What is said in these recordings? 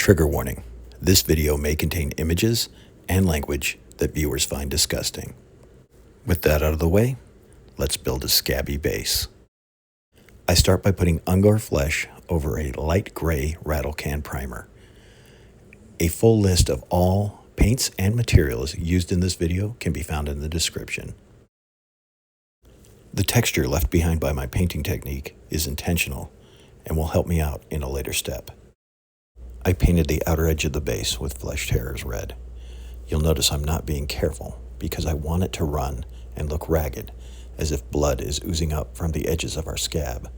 Trigger warning. This video may contain images and language that viewers find disgusting. With that out of the way, let's build a scabby base. I start by putting Ungor flesh over a light gray rattle can primer. A full list of all paints and materials used in this video can be found in the description. The texture left behind by my painting technique is intentional and will help me out in a later step. I painted the outer edge of the base with Flashtearers red. You'll notice I'm not being careful because I want it to run and look ragged, as if blood is oozing up from the edges of our scab.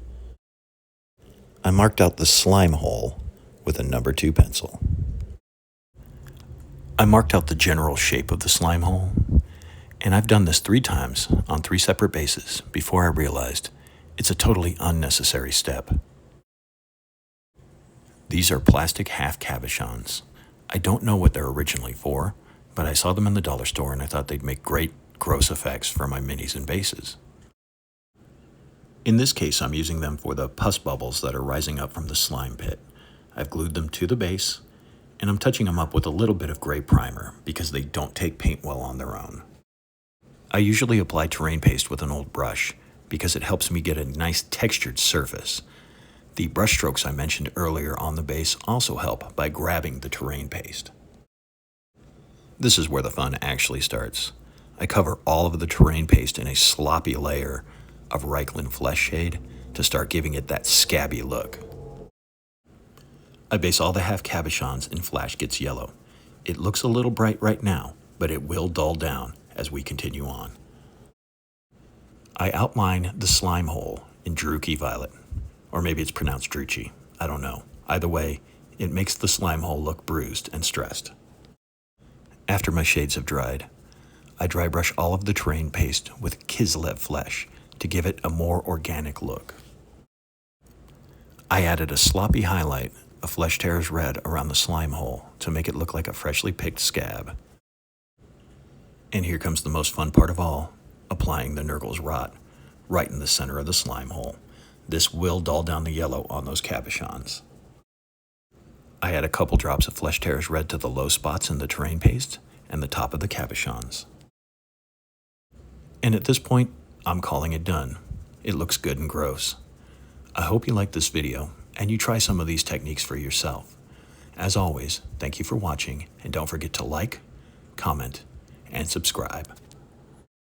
I marked out the slime hole with a number 2 pencil. I marked out the general shape of the slime hole, and I've done this 3 times on 3 separate bases before I realized it's a totally unnecessary step. These are plastic half cabochons. I don't know what they're originally for, but I saw them in the dollar store and I thought they'd make great gross effects for my minis and bases. In this case, I'm using them for the pus bubbles that are rising up from the slime pit. I've glued them to the base, and I'm touching them up with a little bit of gray primer because they don't take paint well on their own. I usually apply terrain paste with an old brush because it helps me get a nice textured surface. The brush strokes I mentioned earlier on the base also help by grabbing the terrain paste. This is where the fun actually starts. I cover all of the terrain paste in a sloppy layer of Reikland Fleshshade to start giving it that scabby look. I base all the half cabochons in Flash Gets Yellow. It looks a little bright right now, but it will dull down as we continue on. I outline the slime hole in Druchii Violet. Or maybe it's pronounced Druchii. I don't know. Either way, it makes the slime hole look bruised and stressed. After my shades have dried, I dry brush all of the terrain paste with Kislev flesh to give it a more organic look. I added a sloppy highlight of Flashtearers red around the slime hole to make it look like a freshly picked scab. And here comes the most fun part of all, applying the Nurgle's Rot right in the center of the slime hole. This will dull down the yellow on those cabochons. I add a couple drops of Flashtearers red to the low spots in the terrain paste and the top of the cabochons. And at this point, I'm calling it done. It looks good and gross. I hope you like this video and you try some of these techniques for yourself. As always, thank you for watching, and don't forget to like, comment, and subscribe.